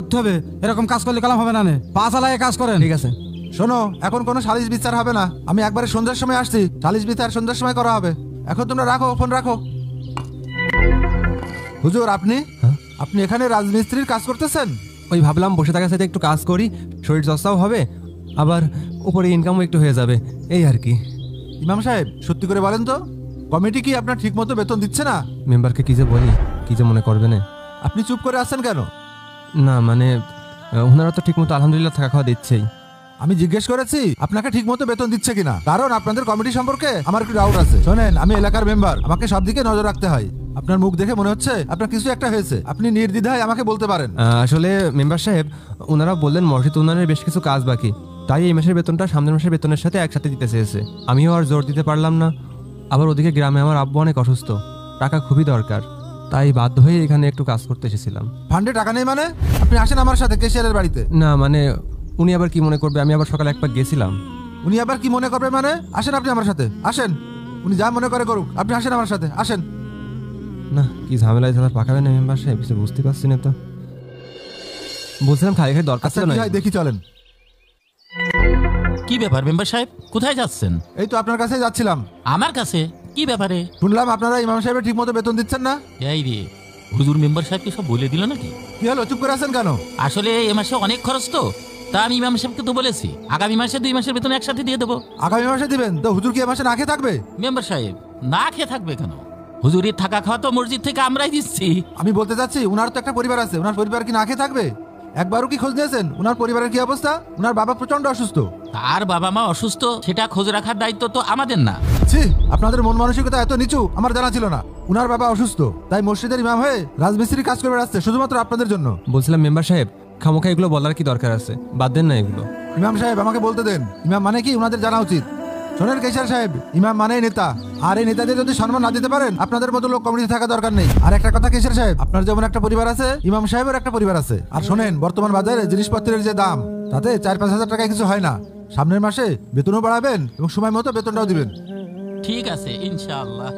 করতে হবে, এরকম কাজ করলে কালাম হবে না। পা চালায় কাজ করেন। ঠিক আছে। শোনো, এখন কোনো সালিশ বিচার হবে না। আমি একবারে সন্ধ্যার সময় আসছি, সালিশ বিচার সন্ধ্যার সময় করা হবে। এখন তোমরা রাখো, ফোন রাখো। হুজুর, আপনি আপনি এখানে রাজমিস্ত্রির কাজ করতেছেন? ওই ভাবলাম বসে থাকার সাথে একটু কাজ করি, শরীর চর্চাও হবে, আবার উপরে ইনকামও একটু হয়ে যাবে, এই আর কি। ইমাম সাহেব, সত্যি করে বলেন তো, কমিটি কি আপনার ঠিক মতো বেতন দিচ্ছে না? মেম্বারকে কি যে বলি, কি যে মনে করবে না। আপনি চুপ করে আছেন কেন? না মানে ওনারা তো ঠিক মতো আলহামদুলিল্লাহ থাকা খাওয়া দিচ্ছেই। আমি জিজ্ঞেস করেছি আপনাকে ঠিক মতো বেতন দিচ্ছে কিনা, কারণ আপনাদের কমিটি সম্পর্কে আমার একটু ডাউট আছে। শোনেন, আমি এলাকার মেম্বার, আমাকে সব দিকে নজর রাখতে হয়। আপনার মুখ দেখে মনে হচ্ছে আপনার কিছু একটা হয়েছে, আপনি নির্দ্বিধায় আমাকে বলতে পারেন। আসলে মেম্বার সাহেব, ওনারা বললেন মসজিদ উন্নয়নের বেশ কিছু কাজ বাকি, তাই এই মাসের বেতনটা সামনের মাসের বেতনের সাথে একসাথে দিতে চেয়েছে। আমিও আর জোর দিতে পারলাম না। আবার ওদিকে গ্রামে আমার আব্বু অনেক অসুস্থ, টাকা খুবই দরকার, তাই বাধ্য হয়ে এখানে একটু কাজ করতে এসেছিলাম। ফান্ডে টাকা নেই মানে? আপনি আসেন আমার সাথে কেশিয়ারের বাড়িতে। না মানে উনি আবার কি মনে করবে, আমি আবার সকালে একবার গেছিলাম। উনি আবার কি মনে করবে মানে? আসেন আপনি আমার সাথে, আসেন। উনি যা মনে করে করুক, আপনি আসেন আমার সাথে, আসেন। না, কি ঝামেলায় ঝালা পাকাবে না মেম্বার সাহেব, কিছু বুঝতে পারছি না তো। বলছিলাম খাই খাই দরকার আচ্ছা, ছিল না। কি হয় দেখি, চলেন। কি ব্যাপার মেম্বার সাহেব, কোথায় যাচ্ছেন? এই তো আপনার কাছে যাচ্ছিলাম। আমার কাছে? কি ব্যাপারে? শুনলাম আপনারা ইমাম সাহেবের ঠিক মতো বেতন দিচ্ছেন না। এই রে, হুজুর মেম্বার সাহেবকে সব বলে দিল নাকি? কি হলো, চুপ করে আছেন কেন? আসলে এ মাসে অনেক খরচ তো, তা আমি ইমাম সাহেবকে তো বলেছি আগামী মাসে 2 মাসের বেতন একসাথে দিয়ে দেবো। আগামী মাসে দিবেন তো? হুজুর কি এ মাসে না খেয়ে থাকবে? মেম্বার সাহেব না খেয়ে থাকবে কেন? হুজুরের থাকা খাওয়া তো মসজিদ থেকে আমরাই দিচ্ছি। আমি বলতে চাচ্ছি, উনার তো একটা পরিবার আছে, উনার পরিবার কি না খেয়ে থাকবে? একবারও কি খোঁজ নিয়েছেন উনার পরিবারের কি অবস্থা? উনার বাবা প্রচন্ড অসুস্থ। তার বাবা মা অসুস্থ, সেটা খোঁজ রাখার দায়িত্ব তো আমাদের না। ছি, আপনাদের মন মানসিকতা এত নিচু আমার জানা ছিল না। উনার বাবা অসুস্থ, তাই মসজিদের ইমাম হয়ে রাজমিস্ত্রি কাজ করে বেড়াচ্ছে শুধুমাত্র আপনাদের জন্য। বলছিলাম মেম্বার সাহেব, খামোখা এগুলো বলার কি দরকার আছে, বাদ দেন না এগুলো। ইমাম সাহেব, আমাকে বলতে দেন, ইমাম মানে কি উনাদের জানা উচিত। শোনেন কেশার সাহেব, ইমাম মানেই নেতা, আর এই নেতাদের যদি সম্মান না দিতে পারেন, আপনাদের মতো লোক কমিটিতে থাকা দরকার নেই। আর একটা কথা কেশার সাহেব, আপনার যেমন একটা পরিবার আছে, ইমাম সাহেবের একটা পরিবার আছে। আর শোনেন, বর্তমান বাজারে জিনিসপত্রের যে দাম, তাতে 4-5 হাজার টাকায় কিছু হয় না। সামনের মাসে বেতনও বাড়াবেন এবং সময় মতো বেতনটাও দিবেন। ঠিক আছে, ইনশাআল্লাহ।